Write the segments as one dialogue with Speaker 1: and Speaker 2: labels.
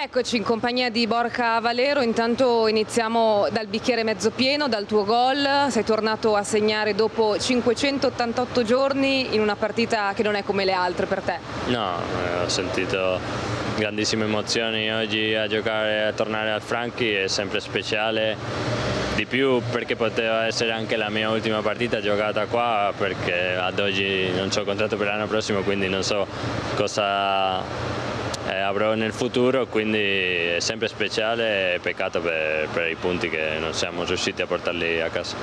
Speaker 1: Eccoci in compagnia di Borja Valero, intanto iniziamo dal bicchiere mezzo pieno, dal tuo gol. Sei tornato a segnare dopo 588 giorni in una partita che non è come le altre per te.
Speaker 2: No, ho sentito grandissime emozioni oggi a giocare, a tornare al Franchi, è sempre speciale, di più perché poteva essere anche la mia ultima partita giocata qua, perché ad oggi non c'ho contratto per l'anno prossimo, quindi non so cosa avrò nel futuro, quindi è sempre speciale e peccato per i punti che non siamo riusciti a portarli a casa.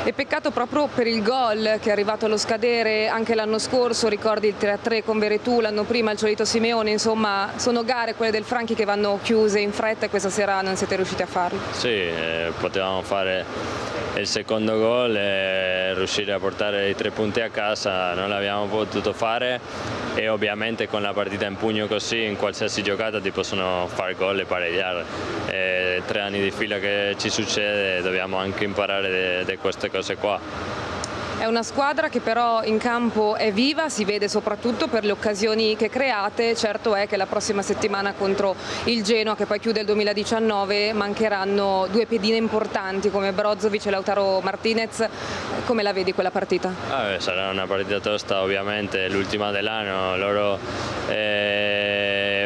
Speaker 1: E peccato proprio per il gol che è arrivato allo scadere anche l'anno scorso, ricordi il 3-3 con Veretù, l'anno prima il solito Simeone, insomma sono gare quelle del Franchi che vanno chiuse in fretta e questa sera non siete riusciti a farlo.
Speaker 2: Sì, potevamo fare il secondo gol e riuscire a portare i 3 punti a casa, non l'abbiamo potuto fare e ovviamente con la partita in pugno così in qualsiasi giocata ti possono fare gol e pareggiare. 3 anni di fila che ci succede, dobbiamo anche imparare di queste cose qua.
Speaker 1: È una squadra che però in campo è viva, si vede soprattutto per le occasioni che create. Certo è che la prossima settimana contro il Genoa, che poi chiude il 2019, mancheranno 2 pedine importanti come Brozovic e Lautaro Martinez. Come la vedi quella partita?
Speaker 2: Sarà una partita tosta, ovviamente, l'ultima dell'anno. Loro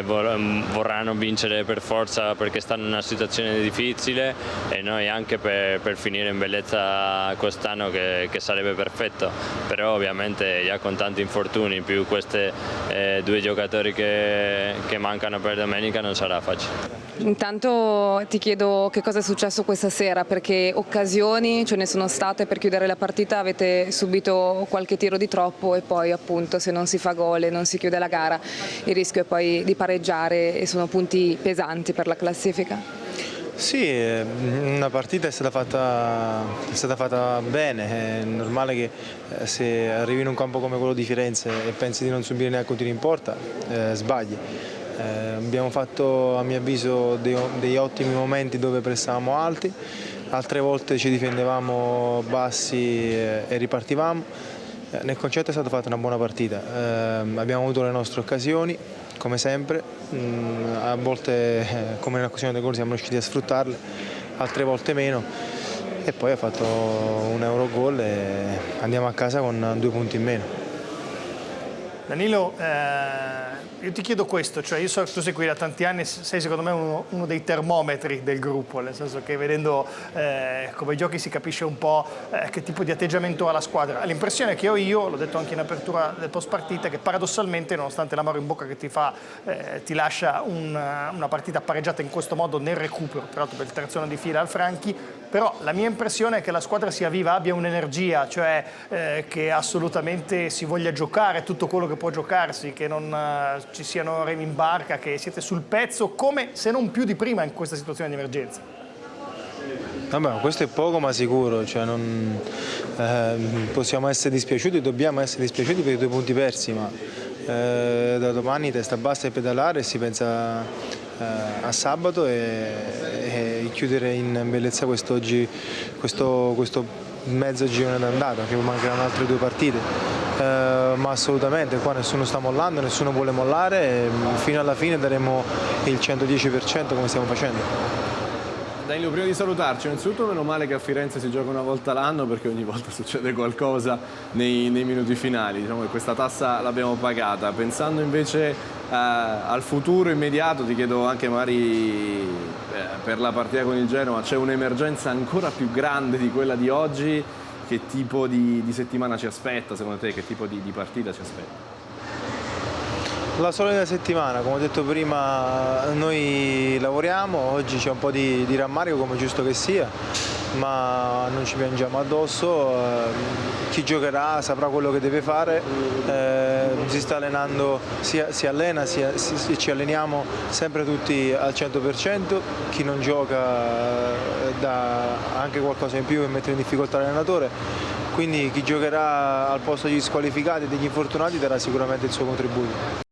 Speaker 2: vorranno vincere per forza perché stanno in una situazione difficile e noi anche per finire in bellezza quest'anno che sarebbe perfetto, però ovviamente già con tanti infortuni più questi 2 giocatori che mancano per domenica non sarà facile.
Speaker 1: Intanto ti chiedo che cosa è successo questa sera, perché occasioni ce ne sono state per chiudere la partita, avete subito qualche tiro di troppo e poi appunto se non si fa gol e non si chiude la gara il rischio è poi di pareggiare e sono punti pesanti per la classifica.
Speaker 3: Sì, una partita è stata fatta bene, è normale che se arrivi in un campo come quello di Firenze e pensi di non subire neanche un tiro in porta, sbagli. Abbiamo fatto a mio avviso degli ottimi momenti dove pressavamo alti, altre volte ci difendevamo bassi e ripartivamo. Nel concetto è stata fatta una buona partita, abbiamo avuto le nostre occasioni come sempre, a volte come nell'occasione del gol siamo riusciti a sfruttarle, altre volte meno e poi ha fatto un Eurogol e andiamo a casa con 2 punti in meno.
Speaker 4: Danilo, io ti chiedo questo, cioè io so che tu sei qui da tanti anni, sei secondo me uno dei termometri del gruppo, nel senso che vedendo come giochi si capisce un po' che tipo di atteggiamento ha la squadra. L'impressione che ho io, l'ho detto anche in apertura del post partita, che paradossalmente nonostante l'amaro in bocca che ti lascia una partita pareggiata in questo modo nel recupero, tra l'altro per il terzo anno di fila al Franchi, però la mia impressione è che la squadra sia viva, abbia un'energia, cioè che assolutamente si voglia giocare tutto quello che può giocarsi, che non ci siano remi in barca, che siete sul pezzo come se non più di prima in questa situazione di emergenza.
Speaker 3: Vabbè, questo è poco ma sicuro, cioè possiamo essere dispiaciuti, dobbiamo essere dispiaciuti per i 2 punti persi, ma da domani testa bassa e pedalare e si pensa a sabato e chiudere in bellezza questo mezzo girone d'andata, che mancheranno altre 2 partite. Ma assolutamente qua nessuno sta mollando, nessuno vuole mollare e fino alla fine daremo il 110% come stiamo facendo.
Speaker 5: Danilo, prima di salutarci, innanzitutto meno male che a Firenze si gioca una volta l'anno perché ogni volta succede qualcosa nei minuti finali, diciamo che questa tassa l'abbiamo pagata. Pensando invece al futuro immediato, ti chiedo anche magari per la partita con il Genoa, c'è un'emergenza ancora più grande di quella di oggi? Che tipo di settimana ci aspetta, secondo te? Che tipo di partita ci aspetta?
Speaker 3: La solita settimana, come ho detto prima, noi lavoriamo, oggi c'è un po' di rammarico come giusto che sia, ma non ci piangiamo addosso, chi giocherà saprà quello che deve fare, si sta allenando, si allena, ci alleniamo sempre tutti al 100%, chi non gioca dà anche qualcosa in più per mettere in difficoltà l'allenatore, quindi chi giocherà al posto degli squalificati e degli infortunati darà sicuramente il suo contributo.